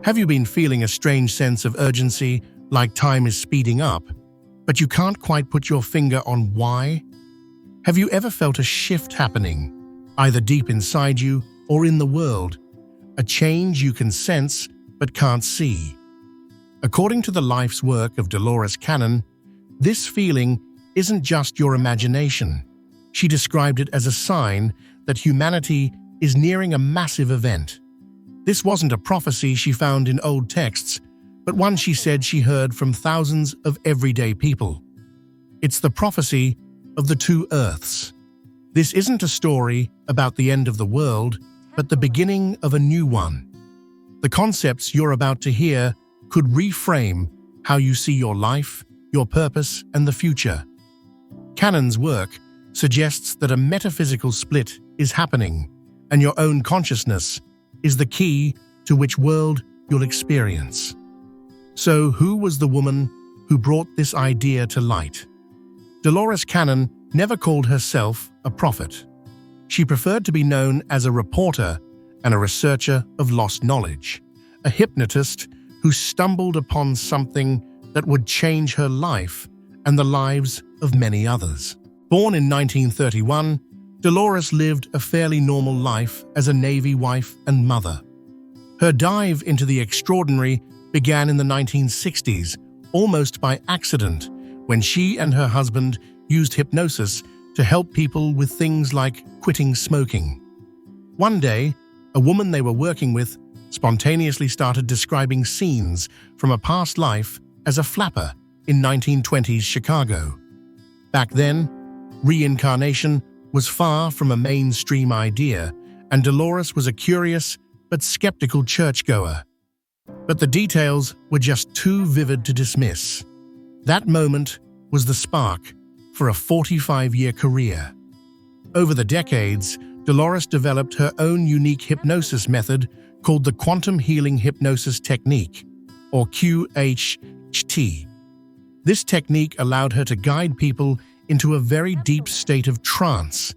Have you been feeling a strange sense of urgency, like time is speeding up, but you can't quite put your finger on why? Have you ever felt a shift happening, either deep inside you or in the world, a change you can sense but can't see? According to the life's work of Dolores Cannon, this feeling isn't just your imagination. She described it as a sign that humanity is nearing a massive event. This wasn't a prophecy she found in old texts, but one she said she heard from thousands of everyday people. It's the prophecy of the two Earths. This isn't a story about the end of the world, but the beginning of a new one. The concepts you're about to hear could reframe how you see your life, your purpose, and the future. Cannon's work suggests that a metaphysical split is happening, and your own consciousness is the key to which world you'll experience. So, who was the woman who brought this idea to light? Dolores Cannon never called herself a prophet. She preferred to be known as a reporter and a researcher of lost knowledge, a hypnotist who stumbled upon something that would change her life and the lives of many others. Born in 1931, Dolores lived a fairly normal life as a Navy wife and mother. Her dive into the extraordinary began in the 1960s, almost by accident, when she and her husband used hypnosis to help people with things like quitting smoking. One day, a woman they were working with spontaneously started describing scenes from a past life as a flapper in 1920s Chicago. Back then, reincarnation was far from a mainstream idea, and Dolores was a curious but skeptical churchgoer. But the details were just too vivid to dismiss. That moment was the spark for a 45-year career. Over the decades, Dolores developed her own unique hypnosis method called the Quantum Healing Hypnosis Technique, or QHT. This technique allowed her to guide people into a very deep state of trance,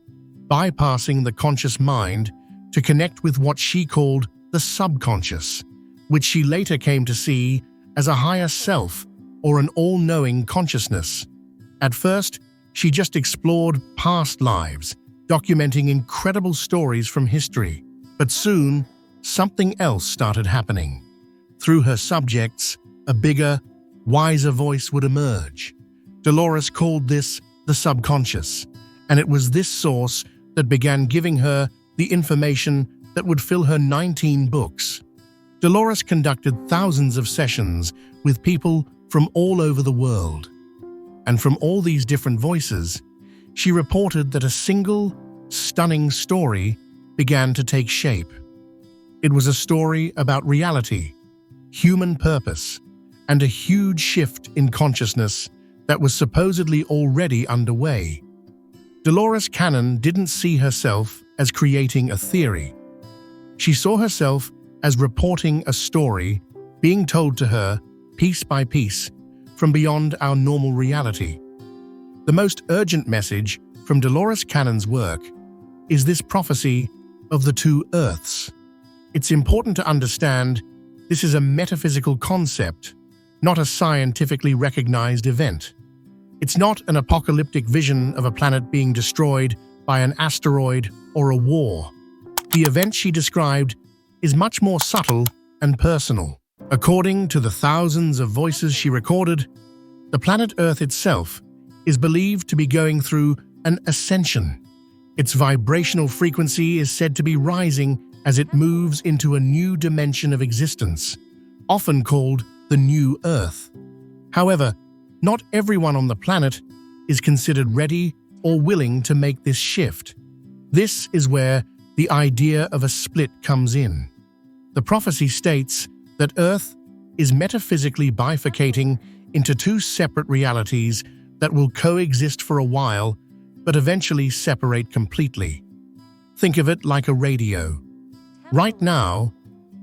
bypassing the conscious mind to connect with what she called the subconscious, which she later came to see as a higher self or an all-knowing consciousness. At first, she just explored past lives, documenting incredible stories from history. But soon, something else started happening. Through her subjects, a bigger, wiser voice would emerge. Dolores called this the subconscious, and it was this source that began giving her the information that would fill her 19 books. Dolores conducted thousands of sessions with people from all over the world. And from all these different voices, she reported that a single, stunning story began to take shape. It was a story about reality, human purpose, and a huge shift in consciousness that was supposedly already underway. Dolores Cannon didn't see herself as creating a theory. She saw herself as reporting a story being told to her, piece by piece, from beyond our normal reality. The most urgent message from Dolores Cannon's work is this prophecy of the two Earths. It's important to understand this is a metaphysical concept, not a scientifically recognized event. It's not an apocalyptic vision of a planet being destroyed by an asteroid or a war. The event she described is much more subtle and personal. According to the thousands of voices she recorded, the planet Earth itself is believed to be going through an ascension. Its vibrational frequency is said to be rising as it moves into a new dimension of existence, often called the New Earth. However, not everyone on the planet is considered ready or willing to make this shift. This is where the idea of a split comes in. The prophecy states that Earth is metaphysically bifurcating into two separate realities that will coexist for a while, but eventually separate completely. Think of it like a radio. Right now,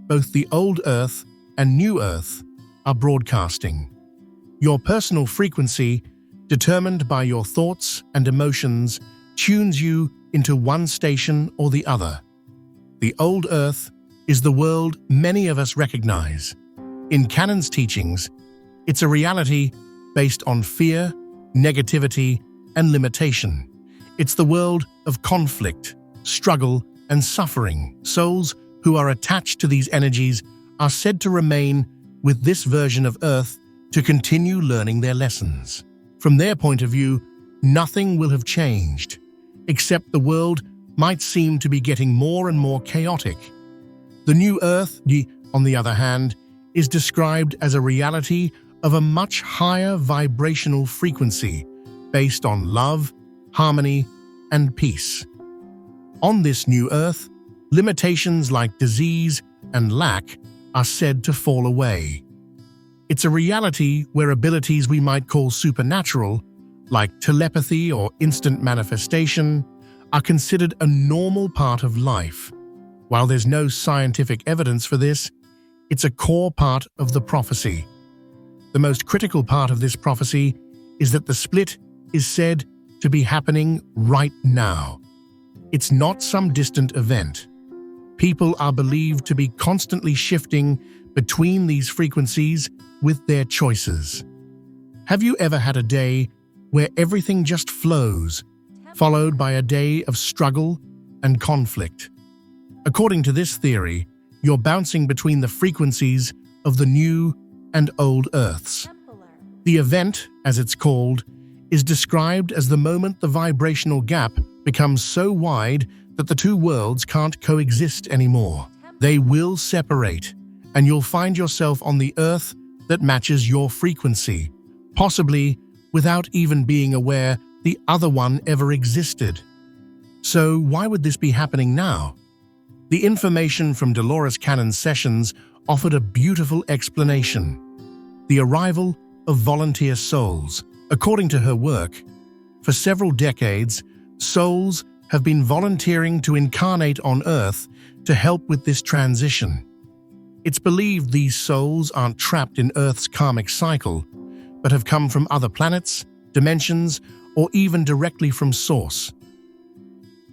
both the old Earth and New Earth are broadcasting. Your personal frequency, determined by your thoughts and emotions, tunes you into one station or the other. The old Earth is the world many of us recognize. In Cannon's teachings, it's a reality based on fear, negativity, and limitation. It's the world of conflict, struggle, and suffering. Souls who are attached to these energies are said to remain with this version of Earth to continue learning their lessons. From their point of view, nothing will have changed, except the world might seem to be getting more and more chaotic. The new Earth, on the other hand, is described as a reality of a much higher vibrational frequency based on love, harmony, and peace. On this new Earth, limitations like disease and lack are said to fall away. It's a reality where abilities we might call supernatural, like telepathy or instant manifestation, are considered a normal part of life. While there's no scientific evidence for this, it's a core part of the prophecy. The most critical part of this prophecy is that the split is said to be happening right now. It's not some distant event. People are believed to be constantly shifting between these frequencies with their choices. Have you ever had a day where everything just flows, followed by a day of struggle and conflict? According to this theory, you're bouncing between the frequencies of the new and old Earths. The event, as it's called, is described as the moment the vibrational gap becomes so wide that the two worlds can't coexist anymore. They will separate, and you'll find yourself on the Earth that matches your frequency, possibly without even being aware the other one ever existed. So why would this be happening now? The information from Dolores Cannon's sessions offered a beautiful explanation: the arrival of volunteer souls. According to her work, for several decades, souls have been volunteering to incarnate on Earth to help with this transition. It's believed these souls aren't trapped in Earth's karmic cycle, but have come from other planets, dimensions, or even directly from Source.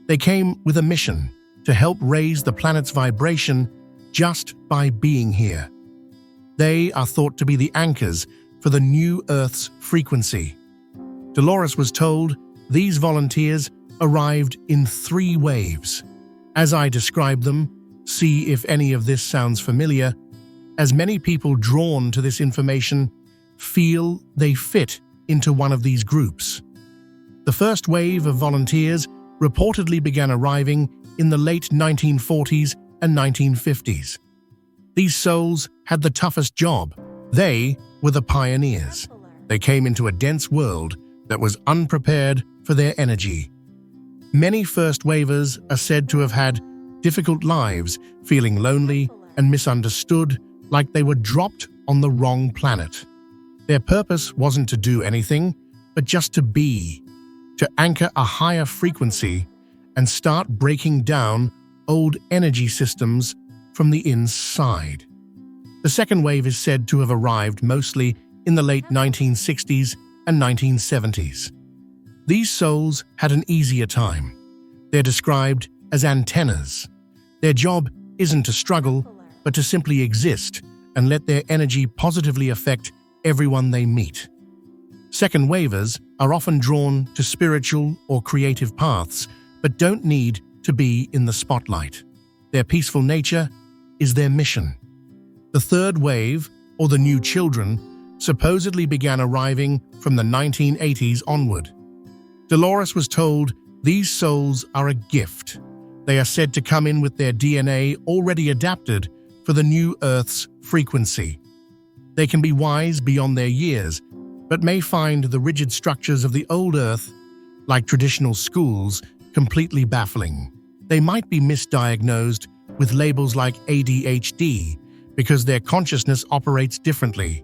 They came with a mission to help raise the planet's vibration just by being here. They are thought to be the anchors for the new Earth's frequency. Dolores was told these volunteers arrived in 3 waves. As I describe them, see if any of this sounds familiar, as many people drawn to this information feel they fit into one of these groups. The first wave of volunteers reportedly began arriving in the late 1940s and 1950s. These souls had the toughest job. They were the pioneers. They came into a dense world that was unprepared for their energy. Many first wavers are said to have had difficult lives, feeling lonely and misunderstood, like they were dropped on the wrong planet. Their purpose wasn't to do anything, but just to be, to anchor a higher frequency and start breaking down old energy systems from the inside. The second wave is said to have arrived mostly in the late 1960s and 1970s. These souls had an easier time. They're described as antennas. Their job isn't to struggle, but to simply exist and let their energy positively affect everyone they meet. Second wavers are often drawn to spiritual or creative paths, but don't need to be in the spotlight. Their peaceful nature is their mission. The third wave, or the new children, supposedly began arriving from the 1980s onward. Dolores was told these souls are a gift. They are said to come in with their DNA already adapted for the new Earth's frequency. They can be wise beyond their years, but may find the rigid structures of the old Earth, like traditional schools, completely baffling. They might be misdiagnosed with labels like ADHD because their consciousness operates differently.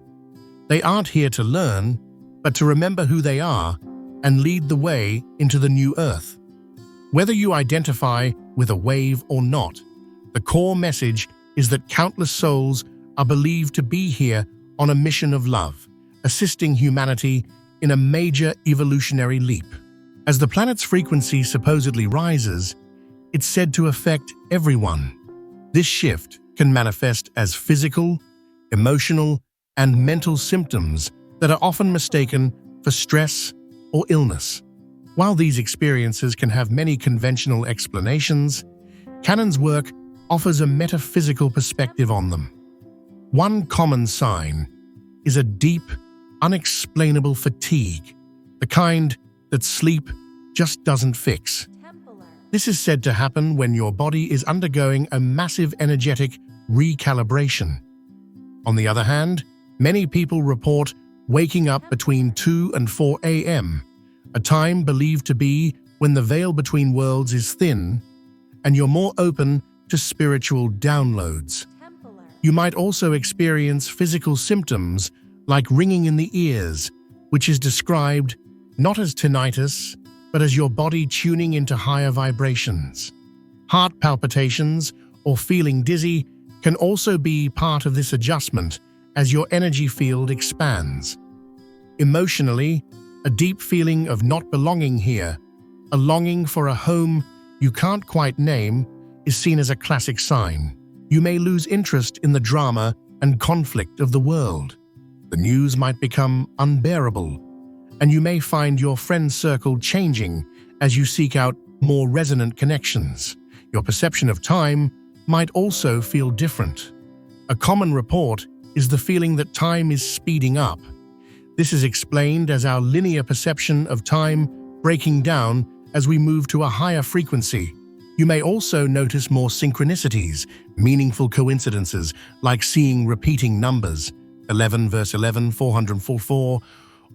They aren't here to learn, but to remember who they are and lead the way into the new Earth. Whether you identify with a wave or not, the core message is that countless souls are believed to be here on a mission of love, assisting humanity in a major evolutionary leap. As the planet's frequency supposedly rises, it's said to affect everyone. This shift can manifest as physical, emotional, and mental symptoms that are often mistaken for stress or illness. While these experiences can have many conventional explanations, Cannon's work offers a metaphysical perspective on them. One common sign is a deep, unexplainable fatigue, the kind that sleep just doesn't fix. This is said to happen when your body is undergoing a massive energetic recalibration. On the other hand, many people report waking up between 2 and 4 a.m., a time believed to be when the veil between worlds is thin and you're more open to spiritual downloads. You might also experience physical symptoms like ringing in the ears, which is described not as tinnitus, but as your body tuning into higher vibrations. Heart palpitations or feeling dizzy can also be part of this adjustment as your energy field expands. Emotionally, a deep feeling of not belonging here, a longing for a home you can't quite name, is seen as a classic sign. You may lose interest in the drama and conflict of the world. The news might become unbearable, and you may find your friend circle changing as you seek out more resonant connections. Your perception of time might also feel different. A common report is the feeling that time is speeding up. This is explained as our linear perception of time breaking down as we move to a higher frequency. You may also notice more synchronicities, meaningful coincidences, like seeing repeating numbers, 11 verse 11, 444,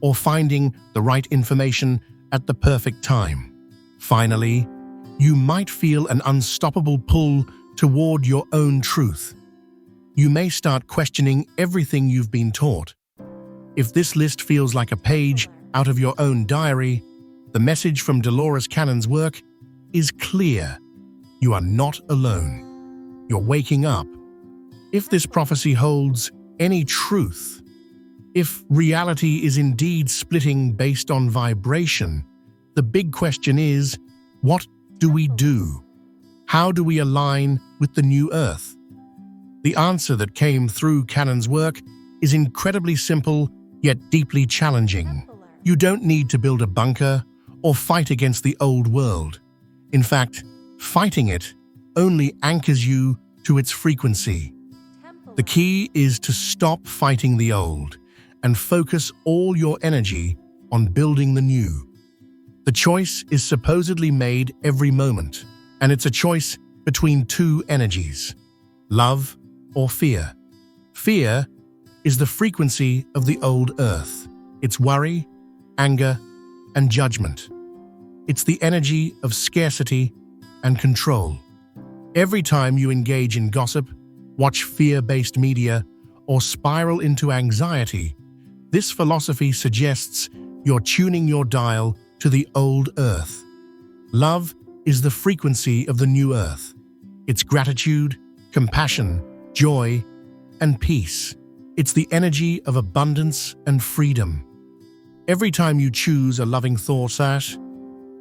or finding the right information at the perfect time. Finally, you might feel an unstoppable pull toward your own truth. You may start questioning everything you've been taught. If this list feels like a page out of your own diary, the message from Dolores Cannon's work is clear. You are not alone. You're waking up. If this prophecy holds any truth, if reality is indeed splitting based on vibration, the big question is, what do we do? How do we align with the new earth? The answer that came through Cannon's work is incredibly simple, yet deeply challenging. You don't need to build a bunker or fight against the old world. In fact, fighting it only anchors you to its frequency. The key is to stop fighting the old and focus all your energy on building the new. The choice is supposedly made every moment, and it's a choice between two energies, love or fear. Fear is the frequency of the old earth. It's worry, anger, and judgment. It's the energy of scarcity and control. Every time you engage in gossip, watch fear-based media, or spiral into anxiety, this philosophy suggests you're tuning your dial to the old earth. Love is the frequency of the new earth. It's gratitude, compassion, joy, and peace. It's the energy of abundance and freedom. Every time you choose a loving thought,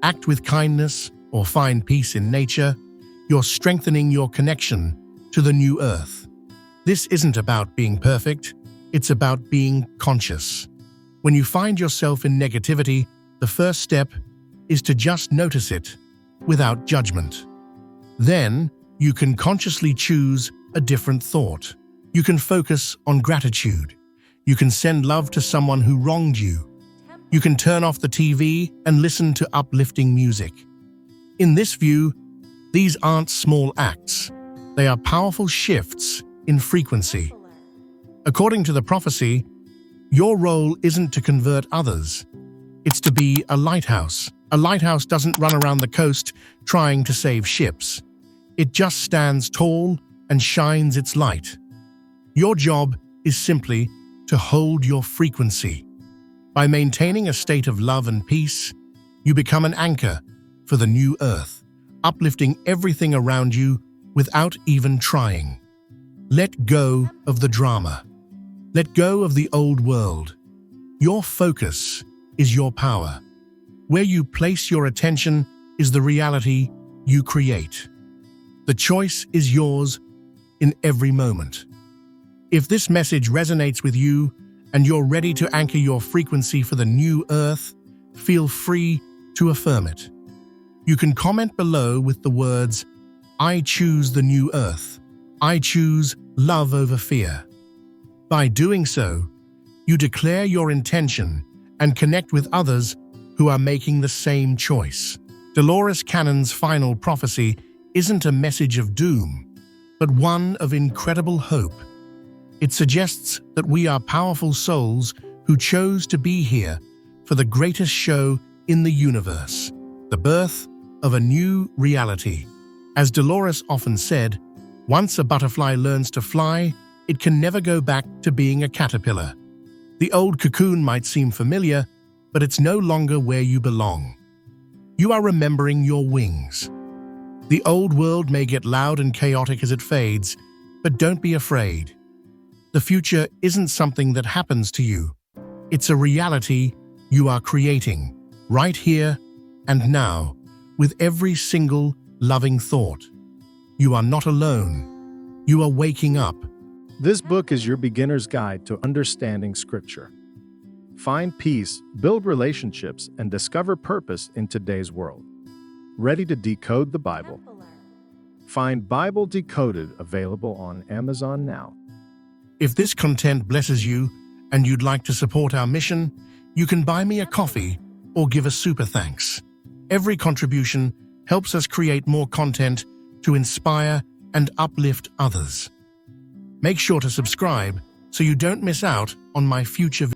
act with kindness, or find peace in nature, you're strengthening your connection to the new earth. This isn't about being perfect, it's about being conscious. When you find yourself in negativity, the first step is to just notice it without judgment. Then, you can consciously choose a different thought. You can focus on gratitude. You can send love to someone who wronged you. You can turn off the TV and listen to uplifting music. In this view, these aren't small acts. They are powerful shifts in frequency. According to the prophecy, your role isn't to convert others. It's to be a lighthouse. A lighthouse doesn't run around the coast trying to save ships. It just stands tall and shines its light. Your job is simply to hold your frequency. By maintaining a state of love and peace, you become an anchor for the new earth, uplifting everything around you without even trying. Let go of the drama. Let go of the old world. Your focus is your power. Where you place your attention is the reality you create. The choice is yours, in every moment. If this message resonates with you and you're ready to anchor your frequency for the new earth, feel free to affirm it. You can comment below with the words, "I choose the new earth. I choose love over fear." By doing so, you declare your intention and connect with others who are making the same choice. Dolores Cannon's final prophecy isn't a message of doom, but one of incredible hope. It suggests that we are powerful souls who chose to be here for the greatest show in the universe, the birth of a new reality. As Dolores often said, once a butterfly learns to fly, it can never go back to being a caterpillar. The old cocoon might seem familiar, but it's no longer where you belong. You are remembering your wings. The old world may get loud and chaotic as it fades, but don't be afraid. The future isn't something that happens to you. It's a reality you are creating, right here and now, with every single loving thought. You are not alone. You are waking up. This book is your beginner's guide to understanding Scripture. Find peace, build relationships, and discover purpose in today's world. Ready to decode the Bible? Find Bible Decoded available on Amazon now. If this content blesses you and you'd like to support our mission, you can buy me a coffee or give a super thanks. Every contribution helps us create more content to inspire and uplift others. Make sure to subscribe so you don't miss out on my future videos.